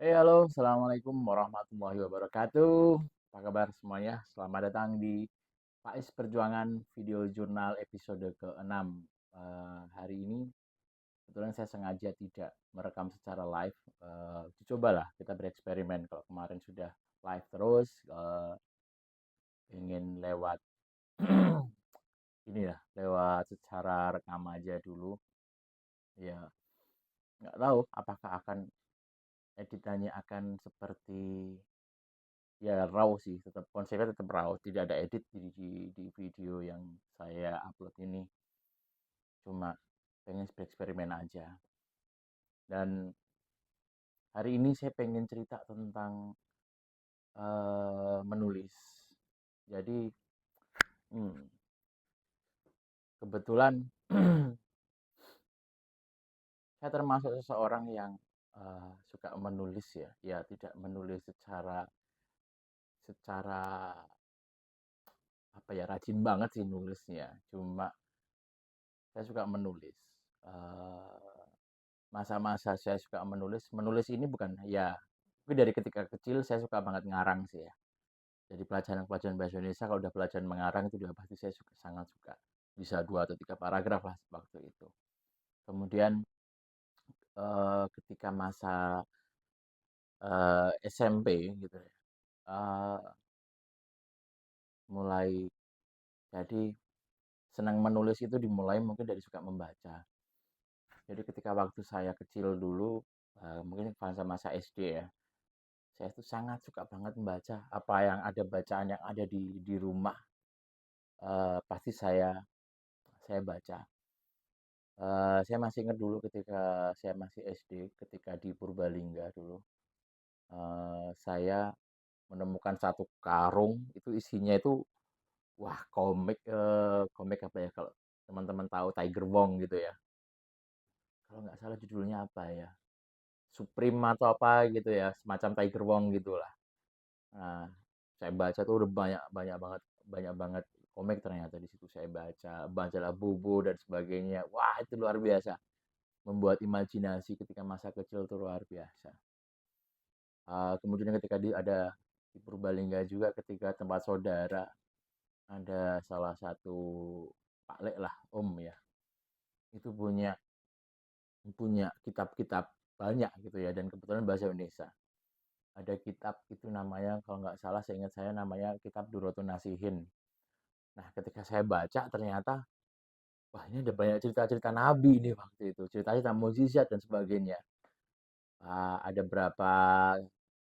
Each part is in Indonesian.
Halo, assalamualaikum warahmatullahi wabarakatuh. Apa kabar semuanya? Selamat datang di Faiz Perjuangan Video Jurnal episode ke-6. Hari ini kebetulan saya sengaja tidak merekam secara live. Cobalah kita bereksperimen. Kalau kemarin sudah live terus, ingin lewat ini ya, lewat secara rekam aja dulu. Ya, nggak tahu apakah akan editannya akan seperti ya raw sih, tetap konsepnya tetap raw, tidak ada edit di video yang saya upload ini, cuma pengen bereksperimen aja. Dan hari ini saya pengen cerita tentang menulis. Jadi hmm, kebetulan saya termasuk seseorang yang suka menulis ya, ya tidak menulis secara secara apa ya, rajin banget sih nulisnya, cuma saya suka menulis. Eh, Masa-masa saya suka menulis, menulis ini bukan ya, tapi dari ketika kecil saya suka banget ngarang sih ya. Jadi pelajaran-pelajaran bahasa Indonesia kalau udah pelajaran mengarang itu udah pasti saya suka, sangat suka. Bisa 2 atau 3 paragraf lah waktu itu. Kemudian ketika masa SMP gitu ya, eh, mulai jadi senang menulis itu dimulai mungkin dari suka membaca. Jadi ketika waktu saya kecil dulu, mungkin masa-masa SD ya, saya tuh sangat suka banget membaca apa yang ada, bacaan yang ada di rumah, pasti saya baca. Saya masih ingat dulu ketika saya masih SD, ketika di Purbalingga dulu, saya menemukan satu karung itu isinya itu wah komik, komik apa ya, kalau teman-teman tahu Tiger Wong gitu ya. Kalau nggak salah judulnya apa ya, Supreme atau apa gitu ya, semacam Tiger Wong gitulah. Nah, saya baca tuh udah banyak banget komik ternyata di situ saya baca, bacalah Bobo dan sebagainya. Wah, itu luar biasa. Membuat imajinasi ketika masa kecil tuh luar biasa. Kemudian ketika ada di Purbalingga juga ketika tempat saudara ada salah satu Pak Lek lah, Om ya. Itu punya punya kitab-kitab banyak gitu ya, dan kebetulan bahasa Indonesia. Ada kitab itu namanya kalau nggak salah, seingat saya namanya kitab Durotun Nasihin. Nah, ketika saya baca ternyata, wah ini ada banyak cerita-cerita Nabi ini waktu itu, cerita-cerita mukjizat dan sebagainya. Ada berapa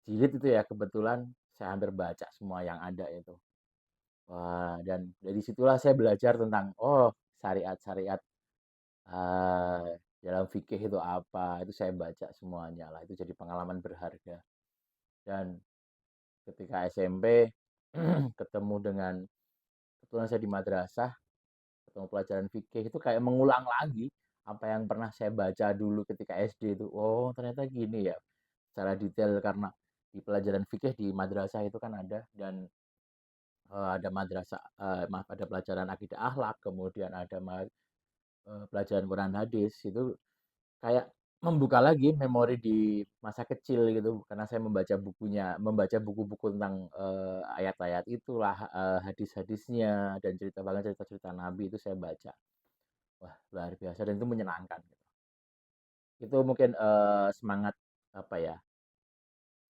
jilid itu ya, kebetulan saya hampir baca semua yang ada itu. Wah, dan dari situlah saya belajar tentang, oh syariat-syariat uh, dalam fikih itu apa, itu saya baca semuanya lah, itu jadi pengalaman berharga. Dan ketika SMP ketemu dengan, kebetulan saya di madrasah, ketemu pelajaran fikih itu kayak mengulang lagi apa yang pernah saya baca dulu ketika SD itu. Oh, ternyata gini ya, secara detail, karena di pelajaran fikih di madrasah itu kan ada, dan ada madrasah, maaf, ada pelajaran akidah akhlak, kemudian ada pelajaran Quran hadis, itu kayak membuka lagi memori di masa kecil gitu, karena saya membaca buku-buku tentang ayat-ayat itulah, hadis-hadisnya, dan cerita banget cerita-cerita Nabi itu saya baca. Wah, luar biasa dan itu menyenangkan gitu. Itu mungkin semangat apa ya?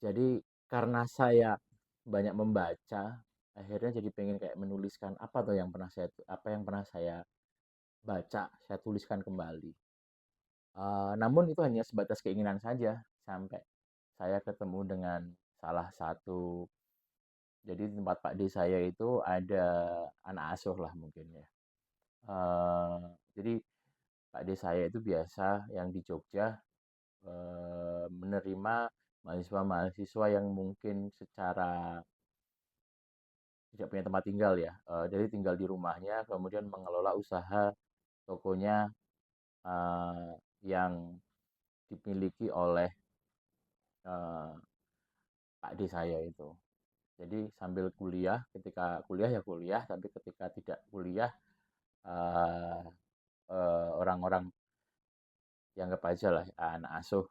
Jadi karena saya banyak membaca, akhirnya jadi pengen kayak menuliskan apa yang pernah saya baca, saya tuliskan kembali. Namun itu hanya sebatas keinginan saja, sampai saya ketemu dengan salah satu, jadi di tempat Pak D saya itu ada anak asuh lah mungkin ya. Eh, jadi Pak D saya itu biasa yang di Jogja menerima mahasiswa-mahasiswa yang mungkin secara tidak punya tempat tinggal ya. Jadi tinggal di rumahnya, kemudian mengelola usaha tokonya yang dimiliki oleh eh, Pak D saya itu. Jadi sambil kuliah, ketika kuliah ya kuliah, tapi ketika tidak kuliah, eh, orang-orang yang anggap aja lah anak asuh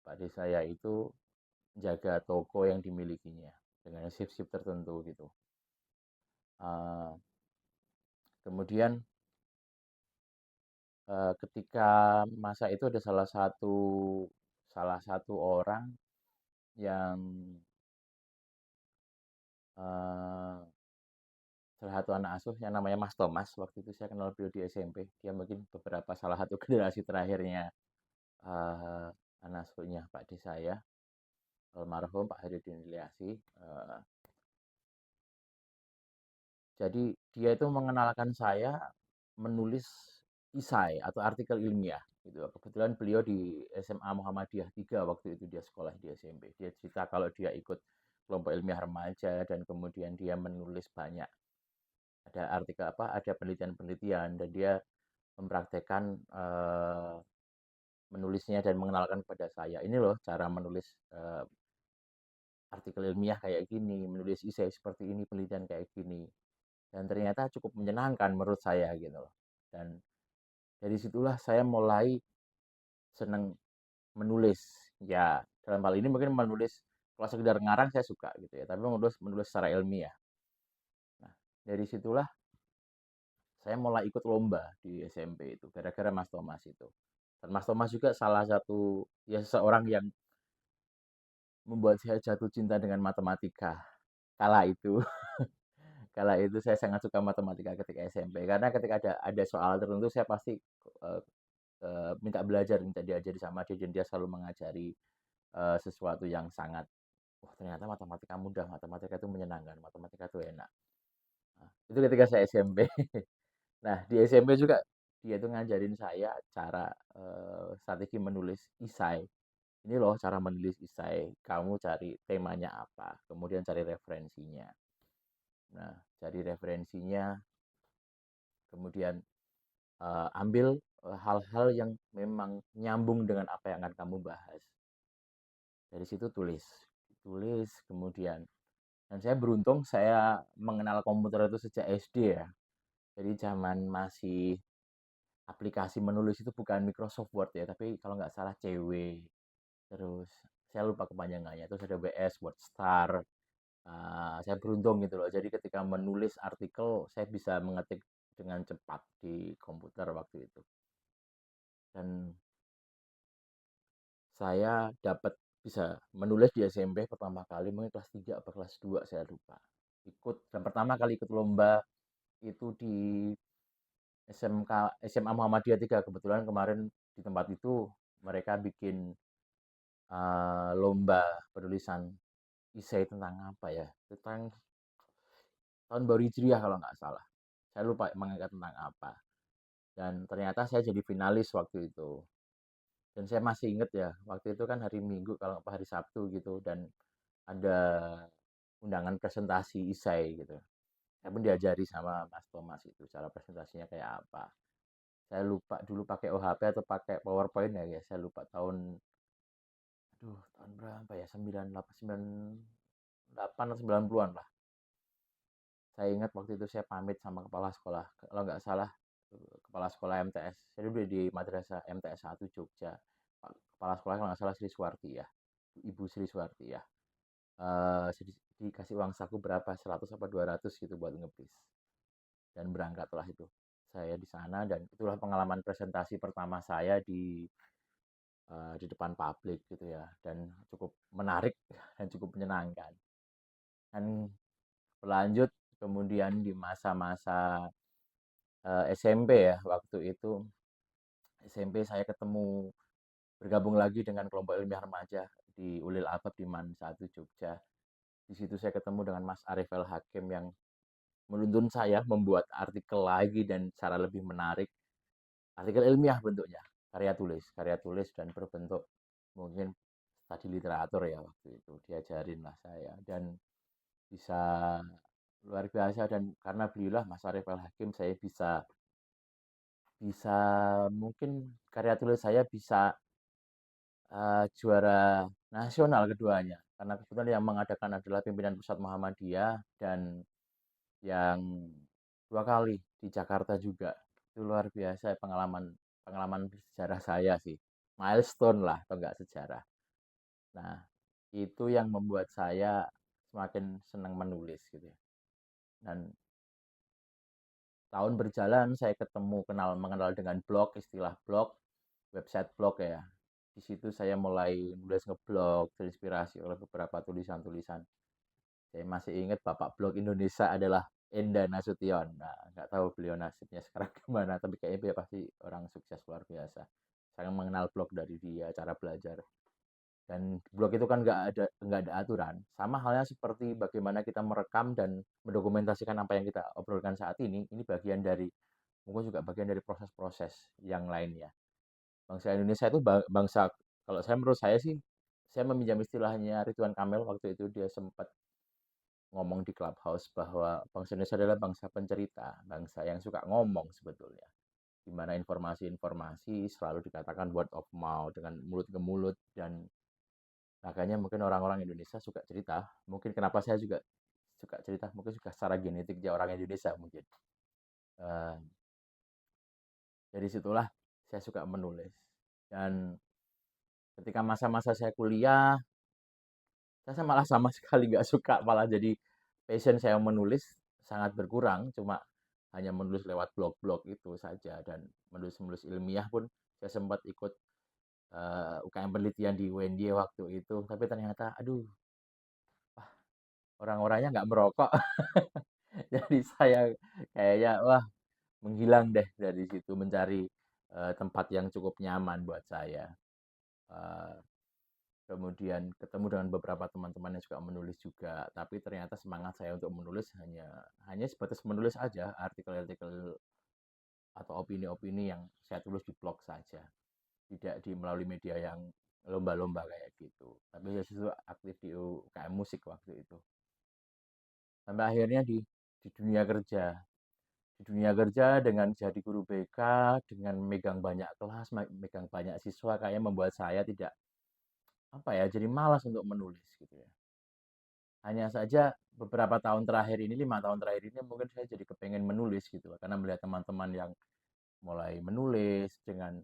Pak de saya itu jaga toko yang dimilikinya dengan shift-shift tertentu gitu. Uh, Kemudian ketika masa itu ada salah satu orang yang uh, salah satu anak asuh yang namanya Mas Thomas. Waktu itu saya kenal beliau di SMP. Dia mungkin salah satu generasi terakhirnya uh, anak asuhnya Pak de saya, almarhum Pak Haryudin Ilyasi. Jadi dia itu mengenalkan saya menulis isai atau artikel ilmiah gitu. Kebetulan beliau di SMA Muhammadiyah 3 waktu itu dia sekolah di SMP. Dia cerita kalau dia ikut kelompok ilmiah remaja dan kemudian dia menulis banyak, ada artikel apa, ada penelitian-penelitian, dan dia mempraktekkan menulisnya dan mengenalkan kepada saya. Ini loh cara menulis artikel ilmiah kayak gini, menulis isai seperti ini, penelitian kayak gini. Dan ternyata cukup menyenangkan menurut saya gitu loh. Dan dari situlah saya mulai seneng menulis. Ya, dalam hal ini mungkin menulis, kalau sekedar ngarang saya suka gitu ya, tapi menulis menulis secara ilmiah. Nah, dari situlah saya mulai ikut lomba di SMP itu gara-gara Mas Thomas itu. Dan Mas Thomas juga salah satu, ya, seseorang yang membuat saya jatuh cinta dengan matematika kala itu. Kala itu saya sangat suka matematika ketika SMP, karena ketika ada soal tertentu saya pasti uh, minta belajar, minta diajari sama dia, dan dia selalu mengajari sesuatu yang sangat, wah, ternyata matematika mudah, matematika itu menyenangkan, matematika itu enak. Nah, itu ketika saya SMP. Nah, di SMP juga dia itu ngajarin saya cara strategi menulis isai. Ini loh cara menulis isai. Kamu cari temanya apa, kemudian cari referensinya. Nah, cari referensinya, kemudian ambil hal-hal yang memang nyambung dengan apa yang akan kamu bahas. Dari situ tulis kemudian. Dan saya beruntung saya mengenal komputer itu sejak SD ya. Jadi zaman masih aplikasi menulis itu bukan Microsoft Word ya, tapi kalau nggak salah CW. Terus saya lupa kepanjangannya. Terus ada WS, WordStar. Saya beruntung gitu loh. Jadi ketika menulis artikel, saya bisa mengetik dengan cepat di komputer waktu itu. Dan saya dapat bisa menulis di SMP pertama kali mungkin kelas 3 atau kelas 2 saya lupa. Dan pertama kali ikut lomba itu di SMA Muhammadiyah 3. Kebetulan kemarin di tempat itu mereka bikin lomba penulisan isai tentang apa ya? Tentang tahun baru Hijriah kalau nggak salah. Saya lupa mengangkat tentang apa. Dan ternyata saya jadi finalis waktu itu. Dan saya masih ingat ya, waktu itu kan hari Minggu kalau nggak hari Sabtu gitu, dan ada undangan presentasi isai gitu. Saya pun diajari sama Mas Thomas itu cara presentasinya kayak apa. Saya lupa dulu pakai OHP atau pakai PowerPoint ya, saya lupa tahun berapa ya, 98 atau 90-an lah. Saya ingat waktu itu saya pamit sama kepala sekolah, kalau nggak salah kepala sekolah MTS. Saya dulu di madrasah MTS 1 Jogja. Kepala sekolah kalau nggak salah Sri Suwarti ya, Ibu Sri Suwarti ya. Dikasih uang saku berapa, 100 apa 200 gitu buat ngebis. Dan berangkatlah itu saya di sana, dan itulah pengalaman presentasi pertama saya di depan publik gitu ya, dan cukup menarik dan cukup menyenangkan. Dan berlanjut kemudian di masa-masa SMP ya, waktu itu SMP saya bergabung lagi dengan kelompok ilmiah remaja di Ulil Albab di MAN 1 Jogja. Di situ saya ketemu dengan Mas Arif El Hakim yang menuntun saya membuat artikel lagi dan cara lebih menarik. Artikel ilmiah bentuknya, karya tulis dan berbentuk mungkin tadi literatur ya, waktu itu diajarin lah saya, dan bisa luar biasa. Dan karena belilah Mas Arif El Hakim, saya bisa bisa mungkin karya tulis saya bisa juara nasional keduanya, karena kebetulan yang mengadakan adalah pimpinan pusat Muhammadiyah, dan yang 2 kali di Jakarta juga. Itu luar biasa pengalaman pengalaman bersejarah saya sih. Milestone lah, atau enggak sejarah. Nah, itu yang membuat saya semakin senang menulis gitu ya. Dan tahun berjalan saya mengenal dengan blog, istilah blog, website blog ya. Di situ saya mulai nulis ngeblog, terinspirasi oleh beberapa tulisan-tulisan. Saya masih ingat Bapak Blog Indonesia adalah Enda Nasution. Nah, nggak tahu beliau nasibnya sekarang gimana, tapi kayaknya dia pasti orang sukses luar biasa. Saya mengenal blog dari dia, cara belajar. Dan blog itu kan nggak ada aturan. Sama halnya seperti bagaimana kita merekam dan mendokumentasikan apa yang kita obrolkan saat ini. Ini bagian dari mungkin juga bagian dari proses-proses yang lainnya. Bangsa Indonesia itu bangsa, kalau saya menurut saya sih, saya meminjam istilahnya Ridwan Kamil waktu itu dia sempat ngomong di Clubhouse bahwa bangsa Indonesia adalah bangsa pencerita, bangsa yang suka ngomong sebetulnya. Di mana informasi-informasi selalu dikatakan word of mouth dengan mulut ke mulut dan makanya mungkin orang-orang Indonesia suka cerita. Mungkin kenapa saya juga suka cerita, mungkin juga secara genetiknya orang Indonesia mungkin. Uh, dari situlah saya suka menulis. Dan ketika masa-masa saya kuliah, saya malah sama sekali nggak suka, malah jadi passion saya menulis sangat berkurang, cuma hanya menulis lewat blog-blog itu saja dan menulis-menulis ilmiah pun saya sempat ikut UKM penelitian di UNY waktu itu, tapi ternyata aduh orang-orangnya nggak merokok. Jadi saya kayaknya wah menghilang deh dari situ mencari tempat yang cukup nyaman buat saya. Eh, Kemudian ketemu dengan beberapa teman-teman yang suka menulis juga, tapi ternyata semangat saya untuk menulis hanya hanya sebatas menulis aja artikel-artikel atau opini-opini yang saya tulis di blog saja, tidak di melalui media yang lomba-lomba kayak gitu. Tapi saya justru aktif di UKM musik waktu itu. Sampai akhirnya di dunia kerja. Di dunia kerja dengan jadi guru BK, dengan megang banyak kelas, megang banyak siswa, kayaknya membuat saya tidak apa ya, jadi malas untuk menulis gitu ya. Hanya saja beberapa tahun terakhir ini, 5 tahun terakhir ini mungkin saya jadi kepengen menulis gitu loh, karena melihat teman-teman yang mulai menulis dengan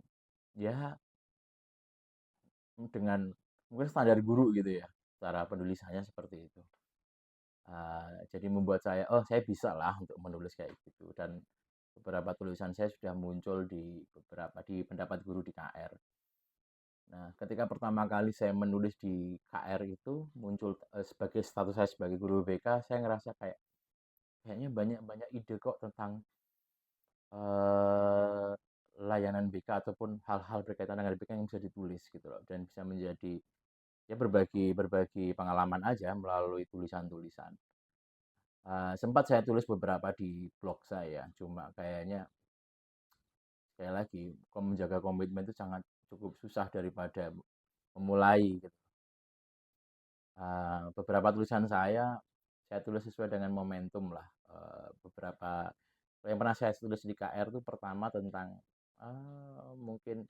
mungkin standar guru gitu ya, cara penulisannya seperti itu. Jadi membuat saya, oh saya bisa lah untuk menulis kayak gitu dan beberapa tulisan saya sudah muncul di pendapat guru di KR. Nah, ketika pertama kali saya menulis di KR itu muncul sebagai status saya sebagai guru BK, saya ngerasa kayaknya banyak-banyak ide kok tentang eh, layanan BK ataupun hal-hal berkaitan dengan BK yang bisa ditulis gitu loh dan bisa menjadi ya berbagi berbagi pengalaman aja melalui tulisan-tulisan. Sempat saya tulis beberapa di blog saya, cuma kayaknya sekali lagi menjaga komitmen itu sangat cukup susah daripada memulai gitu. Beberapa tulisan saya tulis sesuai dengan momentum lah. Beberapa yang pernah saya tulis di KR itu pertama tentang mungkin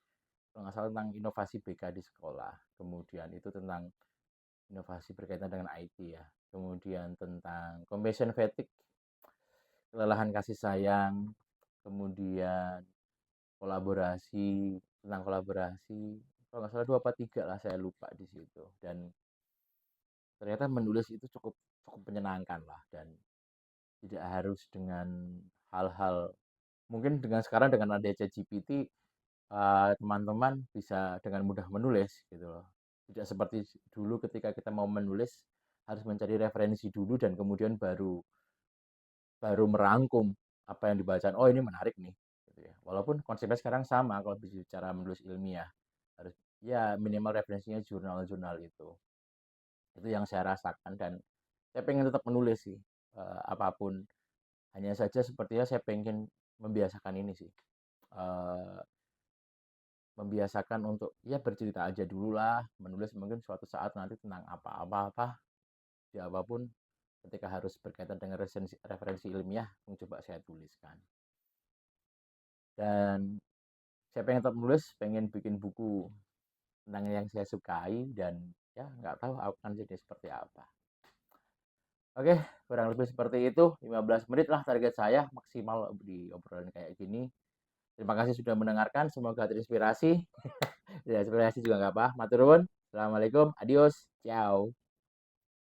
kalau nggak salah tentang inovasi BK di sekolah. Kemudian itu tentang inovasi berkaitan dengan IT ya. Kemudian tentang compassion fatigue, kelelahan kasih sayang. Kemudian kolaborasi, tentang kolaborasi. Kalau nggak salah 2 apa 3 lah saya lupa di situ. Dan ternyata menulis itu cukup cukup menyenangkan lah dan tidak harus dengan hal-hal mungkin dengan sekarang dengan ada ChatGPT teman-teman bisa dengan mudah menulis gitu loh. Tidak seperti dulu ketika kita mau menulis harus mencari referensi dulu dan kemudian baru baru merangkum apa yang dibaca. Oh ini menarik nih. Gitu ya. Walaupun konsepnya sekarang sama kalau bicara menulis ilmiah harus ya minimal referensinya jurnal-jurnal itu. Itu yang saya rasakan dan saya pengen tetap menulis sih apapun. Hanya saja sepertinya saya pengen membiasakan ini sih. Eh, Membiasakan untuk ya bercerita aja dulu lah, menulis mungkin suatu saat nanti tentang apa-apa ya apapun ketika harus berkaitan dengan referensi ilmiah mencoba saya tuliskan. Dan saya pengen tetap menulis, pengen bikin buku tentang yang saya sukai dan ya nggak tahu akan jadi seperti apa. Oke, kurang lebih seperti itu. 15 menit lah target saya maksimal di obrolan kayak gini. Terima kasih sudah mendengarkan. Semoga terinspirasi. Ya, inspirasi juga nggak apa. Matur nuwun. Assalamualaikum, adios, ciao.